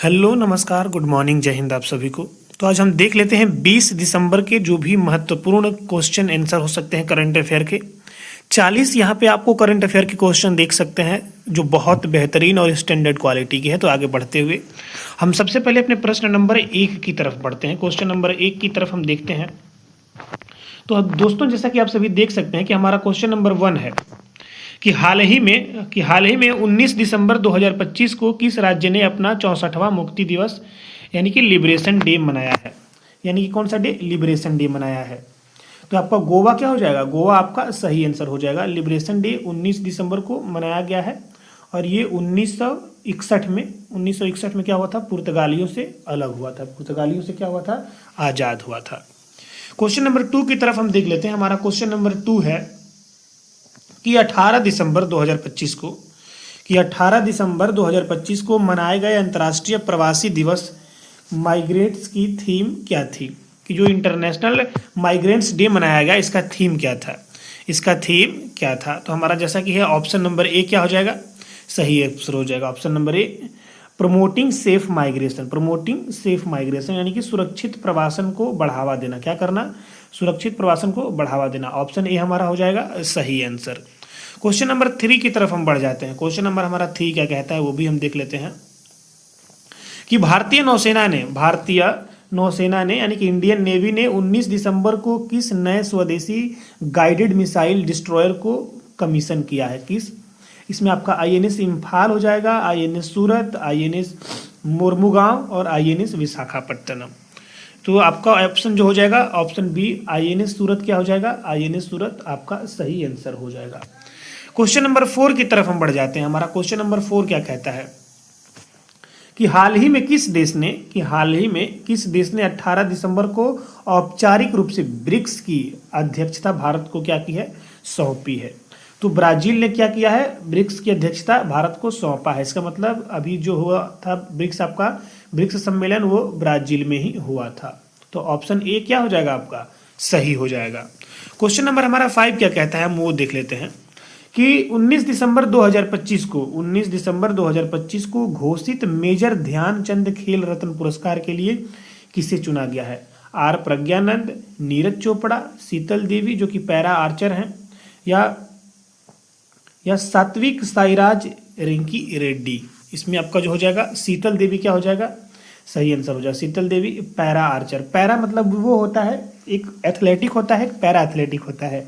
Hello नमस्कार good morning जय हिंद आप सभी को। तो आज हम देख लेते हैं 20 दिसंबर के जो भी महत्वपूर्ण क्वेश्चन आंसर हो सकते हैं करंट अफेयर के। 40 यहाँ पे आपको करंट अफेयर के क्वेश्चन देख सकते हैं जो बहुत बेहतरीन और स्टैंडर्ड क्वालिटी के हैं। तो आगे बढ़ते हुए हम सबसे पहले अपने प्रश्न नंबर 1 की तरफ बढ़ते हैं। क्वेश्चन नंबर 1 की तरफ हम देखते हैं। तो अब दोस्तों जैसा कि आप सभी देख सकते हैं कि हमारा क्वेश्चन नंबर 1 है कि हाल ही में 19 दिसंबर 2025 को किस राज्य ने अपना 64वां मुक्ति दिवस यानी कि लिबरेशन डे मनाया है। यानी कि कौन सा डे? लिबरेशन डे मनाया है। तो आपका गोवा क्या हो जाएगा? गोवा आपका सही आंसर हो जाएगा। लिबरेशन डे 19 दिसंबर को मनाया गया है और ये 1961 में क्या हुआ था? पुर्तगालियों से अलग हुआ था। पुर्तगालियों से क्या हुआ था? आज़ाद हुआ था। क्वेश्चन नंबर 2 की तरफ हम देख लेते हैं। हमारा क्वेश्चन नंबर 2 है कि 18 दिसंबर 2025 को मनाए गए अंतर्राष्ट्रीय प्रवासी दिवस माइग्रेंट्स की थीम क्या थी? कि जो इंटरनेशनल माइग्रेंट्स डे मनाया गया इसका थीम क्या था? तो हमारा जैसा कि है ऑप्शन नंबर ए क्या हो जाएगा? सही आंसर हो जाएगा। Option number A promoting safe migration यानी कि सुरक्षित प्रवासन को बढ़ावा देना। क्या करना? सुरक्षित प्रवासन को बढ़ावा देना। ऑप्शन ए हमारा हो जाएगा सही आंसर। क्वेश्चन नंबर 3 की तरफ हम बढ़ जाते हैं। क्वेश्चन नंबर हमारा 3 क्या कहता है वो भी हम देख लेते हैं कि भारतीय नौसेना ने यानी कि इंडियन नेवी ने 19 दिसंबर को किस नए स्वदेशी गाइडेड मिसाइल डिस्ट्रॉयर को कमीशन किया है? किस? इसमें आपका INS इम्फाल हो जाएगा, INS सूरत, INS मोरमुगांव और INS विशाखापट्टनम। तो आपका ऑप्शन जो हो जाएगा ऑप्शन बी INS सूरत क्या हो जाएगा? INS सूरत आपका सही आंसर हो जाएगा। क्वेश्चन नंबर 4 की तरफ हम बढ़ जाते हैं। हमारा क्वेश्चन नंबर 4 क्या कहता है कि हाल ही में किस देश ने 18 दिसंबर को औपचारिक रूप से ब्रिक्स की अध्यक्षता भारत को क्या की है? सौंपी है। तो ब्राजील ने क्या किया है? ब्रिक्स की अध्यक्षता भारत को सौंपा है। इसका मतलब अभी जो हुआ था ब्रिक्स सम्मेलन वो ब्राजील में ही हुआ था। तो ऑप्शन ए क्या हो जाएगा आपका? सही हो जाएगा। क्वेश्चन नंबर हमारा 5 क्या कहता है हम वो देख लेते हैं कि 19 दिसंबर 2025 को घोषित मेजर ध्यानचंद खेल रत्न पुरस्कार के लिए किसे चुना गया है? आर प्रज्ञानंद, नीरज चोपड़ा, शीतल देवी जो कि पैरा आर्चर हैं, या सात्विक साईराज रिंकी रेड्डी। इसमें आपका जो हो जाएगा शीतल देवी क्या हो जाएगा? सही आंसर हो जाएगा। शीतल देवी पैरा आर्चर। पैरा मतलब वो होता है एक एथलेटिक होता है, पैरा एथलेटिक होता है।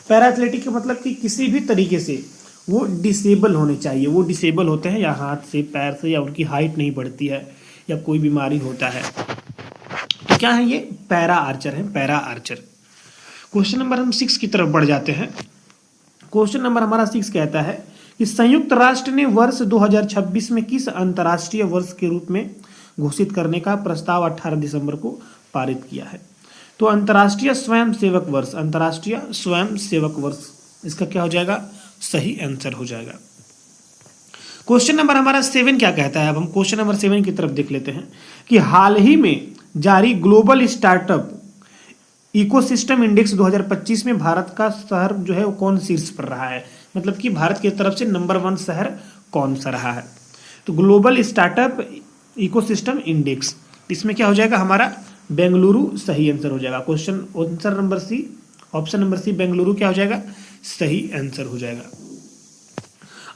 पैरा एथलेटिक का मतलब कि किसी भी तरीके से वो डिसेबल होने चाहिए। वो डिसेबल होते हैं या हाथ से, पैर से, या उनकी हाइट नहीं बढ़ती है या कोई बीमारी होता है। तो क्या है ये? पैरा आर्चर है, पैरा आर्चर। क्वेश्चन नंबर हम 6 की तरफ बढ़ जाते हैं। क्वेश्चन नंबर हमारा 6 कहता है कि संयुक्त राष्ट्र ने वर्ष 2026 में किस अंतर्राष्ट्रीय वर्ष के रूप में घोषित करने का प्रस्ताव 18 दिसंबर को पारित किया है? तो अंतर्राष्ट्रीय स्वयंसेवक वर्ष इसका क्या हो जाएगा? सही आंसर हो जाएगा। क्वेश्चन नंबर हमारा 7 क्या कहता है? अब हम क्वेश्चन नंबर 7 की तरफ देख लेते हैं कि हाल ही में जारी ग्लोबल स्टार्टअप इकोसिस्टम इंडेक्स 2025 में भारत का शहर जो है वो कौन शीर्ष पर रहा है? मतलब कि भारत की तरफ से नंबर 1 शहर कौन सा रहा है? तो ग्लोबल स्टार्टअप इकोसिस्टम इंडेक्स इसमें क्या हो जाएगा हमारा? बेंगलुरु सही आंसर हो जाएगा। ऑप्शन नंबर सी बेंगलुरु क्या हो जाएगा? सही आंसर हो जाएगा।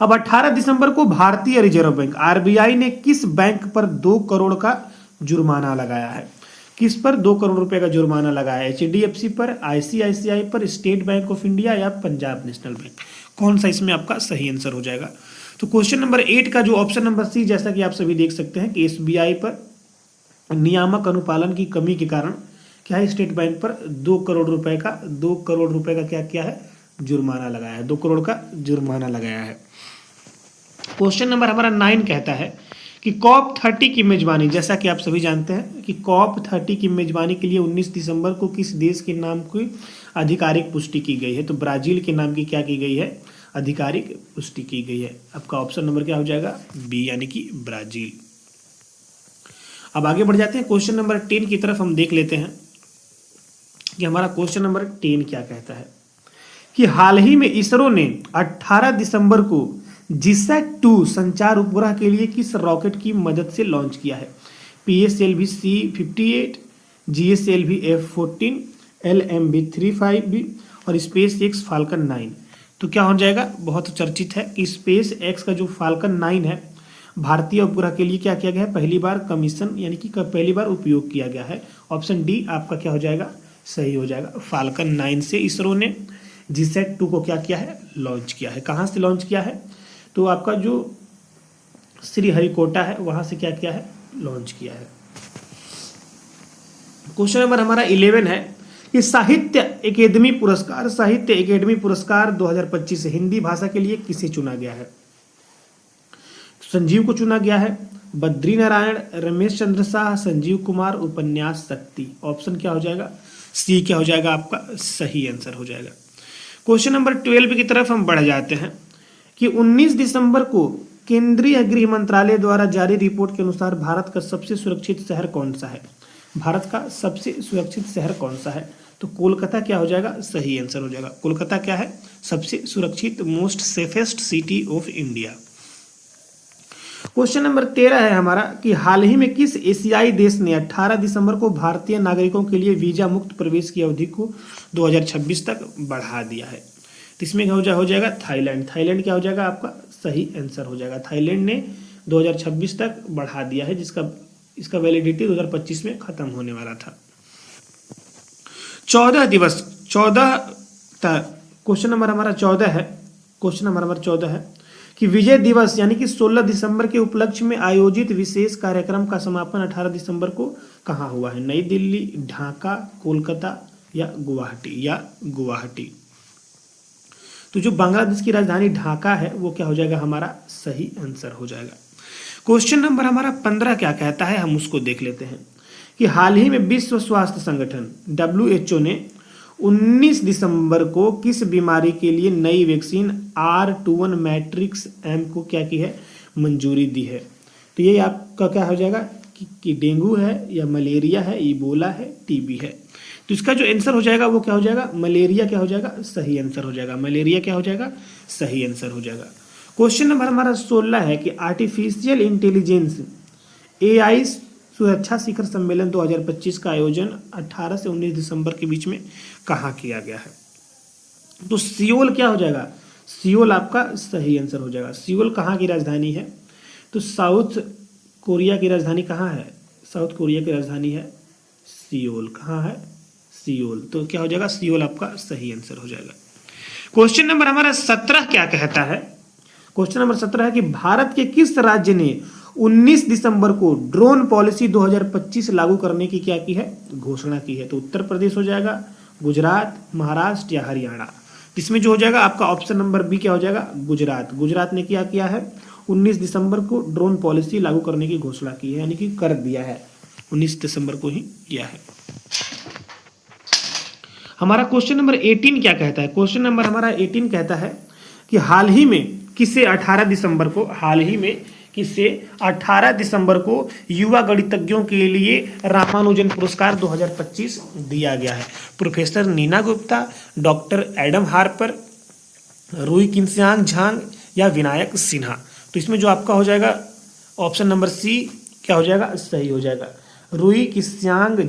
अब 18 दिसंबर को भारतीय रिजर्व बैंक RBI ने किस बैंक पर 2 करोड़ का जुर्माना लगाया है? किस पर 2 करोड़ रुपए का जुर्माना लगाया है? HDFC पर, ICICI पर, स्टेट बैंक ऑफ इंडिया या पंजाब नेशनल बैंक? कौन सा इसमें आपका सही आंसर हो जाएगा? तो क्वेश्चन नंबर 8 का जो ऑप्शन नंबर सी जैसा कि आप सभी देख सकते हैं कि SBI पर नियामक अनुपालन की कमी के कारण क्या है? स्टेट बैंक पर 2 करोड़ रुपए का क्या किया है? जुर्माना लगाया है। 2 करोड़ का जुर्माना लगाया है। क्वेश्चन नंबर हमारा 9 कहता है कि COP30 की मेजबानी, जैसा कि आप सभी जानते हैं कि COP30 की मेजबानी के लिए 19 दिसंबर को किस देश के नाम की आधिकारिक पुष्टि की गई है? तो ब्राजील के नाम की क्या की गई है? आधिकारिक पुष्टि की गई है। आपका ऑप्शन नंबर क्या हो जाएगा? बी यानी कि ब्राजील। अब आगे बढ़ जाते हैं। क्वेश्चन नंबर 10 की तरफ हम देख लेते हैं कि हमारा क्वेश्चन नंबर 10 क्या कहता है कि हाल ही में इसरो ने 18 दिसंबर को GSAT-2 संचार उपग्रह के लिए किस रॉकेट की मदद से लॉन्च किया है? PSLV C-58, GSLV F-14, LMB-35B और SpaceX Falcon 9। तो क्या हो जाएगा? बहुत चर्चित है कि SpaceX का जो Falcon 9 है भारतीय उपग्रह के लिए क्या किया गया है? पहली बार कमीशन यानी कि पहली बार उपयोग किया गया है। ऑप्शन डी आपका क्या हो जाएगा? सही हो जाएगा। फाल्कन 9 से इसरो ने GSAT-2 को क्या किया है? लॉन्च किया है। कहाँ से लॉन्च किया है? तो आपका जो श्रीहरिकोटा है वहाँ से क्या किया है? लॉन्च किया है। क्वेश्चन नंबर हमारा 11 है कि साहित्य अकेदमी पुरस्कार 2025 हिंदी भाषा के लिए किसे चुना गया है? संजीव को चुना गया है, बद्री नारायण, रमेश चंद्र शाह, संजीव कुमार, उपन्यास शक्ति। ऑप्शन क्या हो जाएगा? सी क्या हो जाएगा? आपका सही आंसर हो जाएगा। क्वेश्चन नंबर 12 की तरफ हम बढ़ जाते हैं कि 19 दिसंबर को केंद्रीय गृह मंत्रालय द्वारा जारी रिपोर्ट के अनुसार भारत का सबसे सुरक्षित शहर कौन सा है? भारत का सबसे सुरक्षित शहर कौन सा है? तो कोलकाता क्या हो जाएगा? सही आंसर हो जाएगा। कोलकाता क्या है? सबसे सुरक्षित, most safest city of India. Question number 13 है हमारा कि हाल ही में किस एशियाई देश ने 18 दिसंबर को भारतीय नागरिकों के लिए वीजा मुक्त प्रवेश की अवधि को 2026 तक बढ़ा दिया है? तो इसमें हो जाएगा थाईलैंड। थाईलैंड क्या हो जाएगा? आपका सही आंसर हो जाएगा। थाईलैंड ने 2026 तक बढ़ा दिया है, इसका वैलिडिटी 2025 में खत्म होने वाला था। 14 क्वेश्चन नंबर हमारा 14 है कि विजय दिवस यानी कि 16 दिसंबर के उपलक्ष्य में आयोजित विशेष कार्यक्रम का समापन 18 दिसंबर को कहाँ हुआ है? नई दिल्ली, ढाका, कोलकाता या गुवाहाटी। तो जो बांग्लादेश की राजधानी ढाका है वो क्या हो जाएगा? हमारा सही आंसर हो जाएगा। क्वेश्चन नंबर हमारा 15 क्या कहता है, हम उसको देख लेते हैं कि हाल ही में विश्व स्वास्थ्य संगठन WHO ने 19 दिसंबर को किस बीमारी के लिए नई वैक्सीन R21 मैट्रिक्स M को क्या की है? मंजूरी दी है। तो ये आपका क्या हो जाएगा कि डेंगू है या मलेरिया है, इबोला है, TB है। तो इसका जो आंसर हो जाएगा वो क्या हो जाएगा? मलेरिया क्या हो जाएगा? सही आंसर हो जाएगा। मलेरिया क्या हो जाएगा? सही आंसर हो जाएगा। क्वेश्चन नंबर हमारा 16 है कि आर्टिफिशियल इंटेलिजेंस AI सुरक्षा शिखर सम्मेलन 2025 का आयोजन 18 से 19 दिसंबर के बीच में कहाँ किया गया है? तो सियोल क्या हो जाएगा? सियोल आपका सही आंसर हो जाएगा। सियोल कहाँ की राजधानी है? तो साउथ कोरिया की राजधानी कहाँ है? साउथ कोरिया की राजधानी है सियोल। कहाँ है? सियोल। तो क्या हो जाएगा? सियोल आपका सही आंसर हो जाएगा। क्वेश्चन नंबर हमारा 17 क्या कहता है? क्वेश्चन नंबर 17 है कि भारत के किस राज्य ने 19 दिसंबर को ड्रोन पॉलिसी 2025 लागू करने की क्या की है? घोषणा की है। तो उत्तर प्रदेश हो जाएगा, गुजरात, महाराष्ट्र या हरियाणा। इसमें जो हो जाएगा आपका ऑप्शन नंबर बी क्या हो जाएगा? गुजरात। गुजरात ने क्या किया है? 19 दिसंबर को ड्रोन पॉलिसी लागू करने की घोषणा की है, यानी कि कर दिया है, 19 दिसंबर को ही किया है। हमारा क्वेश्चन नंबर 18 क्या कहता है? क्वेश्चन नंबर हमारा 18 कहता है कि हाल ही में किसे 18 दिसंबर को युवा गणितज्ञों के लिए रामानुजन पुरस्कार 2025 दिया गया है? Professor Neena Gupta, doctor Adam Harper, Rui Qingxiang Jhang या विनायक सिन्हा। तो इसमें जो आपका हो जाएगा ऑप्शन नंबर सी क्या हो जाएगा? सही हो जाएगा, रुई किंगस्यांग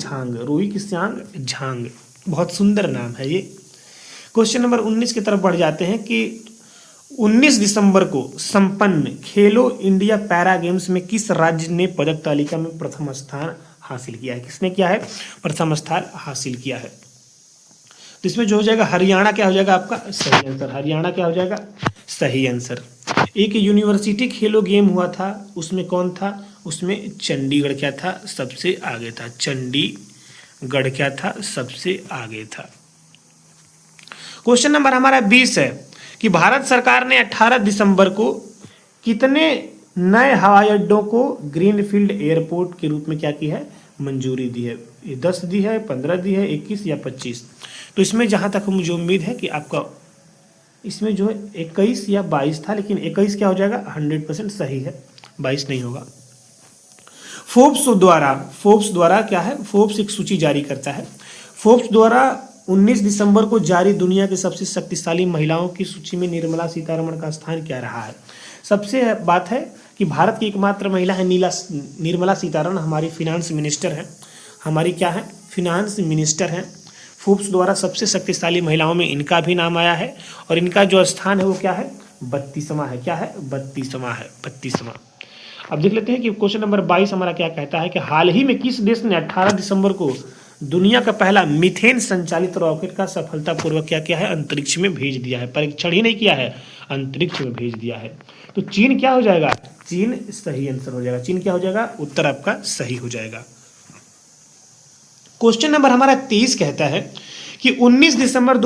झांग। बहुत सुंदर नाम है ये। क्वेश्चन नंबर 19 की तरफ बढ़ जाते हैं कि 19 दिसंबर को संपन्न खेलो इंडिया पैरा गेम्स में किस राज्य ने पदक तालिका में प्रथम स्थान हासिल किया है? किसने किया है? प्रथम स्थान हासिल किया है। तो इसमें जो हो जाएगा हरियाणा क्या हो जाएगा? आपका सही आंसर। हरियाणा क्या हो जाएगा? सही आंसर। एक यूनिवर्सिटी खेलो गेम हुआ था, उसमें कौन था? उसमें चंडीगढ़ क्या था? सबसे आगे था। चंडीगढ़ क्या था? सबसे आगे था। क्वेश्चन नंबर हमारा 20 है कि भारत सरकार ने 18 दिसंबर को कितने नए हवाई अड्डों को ग्रीनफील्ड एयरपोर्ट के रूप में क्या की है? मंजूरी दी है। 10 दी है, 15 दी है, 21 या 25। तो इसमें जहां तक मुझे उम्मीद है कि आपका इसमें जो है 21 या 22 था, लेकिन 21 क्या हो जाएगा? 100% सही है, 22 नहीं होगा। फोर्ब्स द्वारा क्या है? फोर्ब्स एक सूची जारी करता है। फोर्ब्स द्वारा 19 दिसंबर को जारी दुनिया की सबसे शक्तिशाली महिलाओं की सूची में निर्मला सीतारमण का स्थान क्या रहा है? सबसे बात है कि भारत की एकमात्र महिला है निर्मला सीतारमण, हमारी फिनांस मिनिस्टर है, हमारी क्या है, फिनांस मिनिस्टर हैं। फोर्ब्स द्वारा सबसे शक्तिशाली महिलाओं में इनका भी नाम आया है और इनका जो स्थान है वो क्या है, 32वां है। क्या है, 32वां है, 32वां। अब देख लेते हैं कि क्वेश्चन नंबर 22 हमारा क्या कहता है कि हाल ही में किस देश ने 18 दिसंबर को दुनिया का पहला मीथेन संचालित रॉकेट का सफलतापूर्वक क्या किया है, अंतरिक्ष में भेज दिया है। परीक्षण ही नहीं किया है, अंतरिक्ष में भेज दिया है। तो चीन क्या हो जाएगा, चीन सही आंसर हो जाएगा। चीन क्या हो जाएगा, उत्तर आपका सही हो जाएगा। क्वेश्चन नंबर हमारा 23 कहता है कि 19 दिसंबर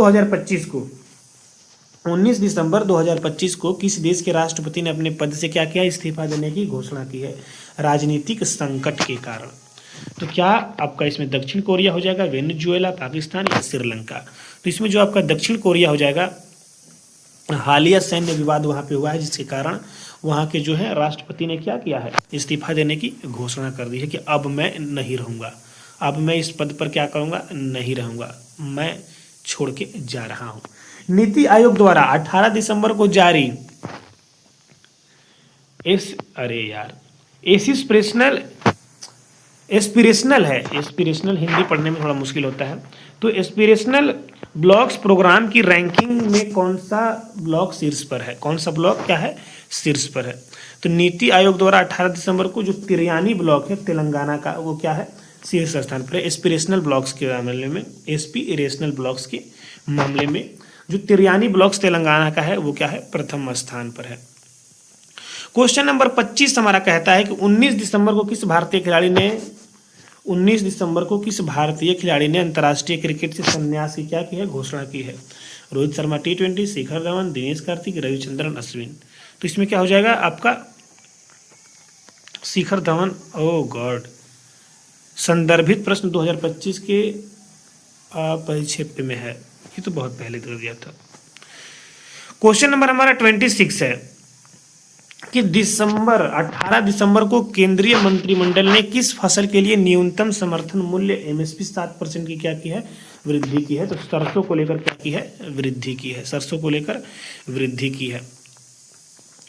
2025 को किस देश के राष्ट्रपति ने अपने पद से क्या किया, इस्तीफा देने की घोषणा की है, राजनीतिक संकट के कारण। तो क्या आपका इसमें दक्षिण कोरिया हो जाएगा, वेनेजुएला, पाकिस्तान या श्रीलंका। तो इसमें जो आपका दक्षिण कोरिया हो जाएगा, हालिया सैन्य विवाद वहां पे हुआ है जिसके कारण वहां के जो है राष्ट्रपति ने क्या किया है, इस्तीफा देने की घोषणा कर दी है कि अब मैं नहीं रहूंगा, अब मैं इस पद पर क्या करूंगा, नहीं रहूंगा, मैं छोड़ के जा रहा हूं। नीति आयोग द्वारा 18 दिसंबर को जारी एस्पिरेशनल हिंदी पढ़ने में थोड़ा मुश्किल होता है। तो एस्पिरेशनल ब्लॉक्स प्रोग्राम की रैंकिंग में कौन सा ब्लॉक शीर्ष पर है, कौन सा ब्लॉक क्या है, शीर्ष पर है। तो नीति आयोग द्वारा 18 दिसंबर को जो तिरयानी ब्लॉक है तेलंगाना का, वो क्या है, शीर्ष स्थान पर है। एस्पिरेशनल ब्लॉक्स के मामले में, एस्पिरेशनल ब्लॉक्स के मामले में जो तिरयानी ब्लॉक्स तेलंगाना का है वो क्या है, प्रथम स्थान पर है। क्वेश्चन नंबर 25 हमारा कहता है कि 19 दिसंबर को किस भारतीय खिलाड़ी ने अंतर्राष्ट्रीय क्रिकेट से संन्यास की क्या की है, घोषणा की है। रोहित शर्मा T20, शिखर धवन, दिनेश कार्तिक, रविचंद्रन अश्विन। तो इसमें क्या हो जाएगा आपका, शिखर धवन। ओ गॉड, संदर्भित प्रश्न 2025 के परिक्षेप में है, ये तो बहुत पहले कर दिया था। क्वेश्चन नंबर हमारा 26 है कि 18 दिसंबर को केंद्रीय मंत्रिमंडल ने किस फसल के लिए न्यूनतम समर्थन मूल्य MSP 7% की क्या की है, वृद्धि की है। तो सरसों को लेकर क्या की है, वृद्धि की है, सरसों को लेकर वृद्धि की है।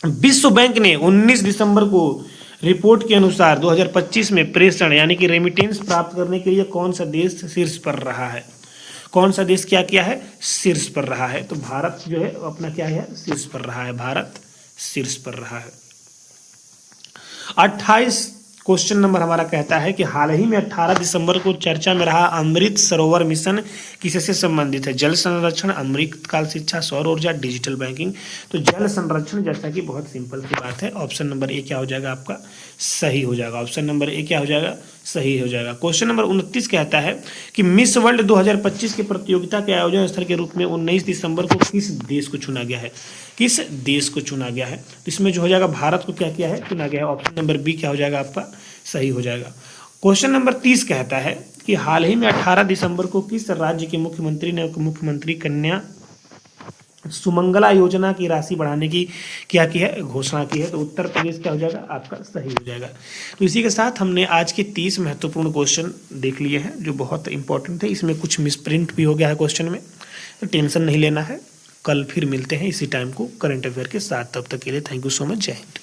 विश्व बैंक ने 19 दिसंबर को रिपोर्ट के अनुसार 2025 में प्रेषण यानी कि रेमिटेंस प्राप्त करने के लिए कौन सा देश शीर्ष पर रहा है, कौन सा देश क्या किया है, शीर्ष पर रहा है। तो भारत जो है अपना क्या है, शीर्ष पर रहा है, भारत शीर्ष पर रहा है। 28 क्वेश्चन नंबर हमारा कहता है कि हाल ही में 18 दिसंबर को चर्चा में रहा अमृत सरोवर मिशन किससे संबंधित है, जल संरक्षण, अमृतकाल शिक्षा, सौर ऊर्जा, डिजिटल बैंकिंग। तो जल संरक्षण, जैसा कि बहुत सिंपल सी बात है, ऑप्शन नंबर ए क्या हो जाएगा आपका, सही हो जाएगा। ऑप्शन नंबर ए क्या हो जाएगा, सही हो जाएगा। क्वेश्चन नंबर 29 कहता है कि मिस वर्ल्ड 2025 की प्रतियोगिता के आयोजन स्थल के रूप में 19 दिसंबर को किस देश को चुना गया है, किस देश को चुना गया है। तो इसमें जो हो जाएगा भारत को क्या किया है, चुना गया है। ऑप्शन नंबर बी क्या हो जाएगा आपका, सही हो जाएगा। क्वेश्चन नंबर 30 कहता है कि हाल ही में 18 दिसंबर को किस राज्य के मुख्यमंत्री ने मुख्यमंत्री कन्या सुमंगला योजना की राशि बढ़ाने की क्या की है, घोषणा की है। तो उत्तर प्रदेश क्या हो जाएगा आपका, सही हो जाएगा। तो इसी के साथ हमने आज के 30 महत्वपूर्ण क्वेश्चन देख लिए हैं जो बहुत इंपॉर्टेंट थे। इसमें कुछ मिसप्रिंट भी हो गया है क्वेश्चन में, तो टेंशन नहीं लेना है। कल फिर मिलते हैं इसी टाइम को करंट अफेयर के साथ। तब तक के लिए थैंक यू सो मच, जय हिंद।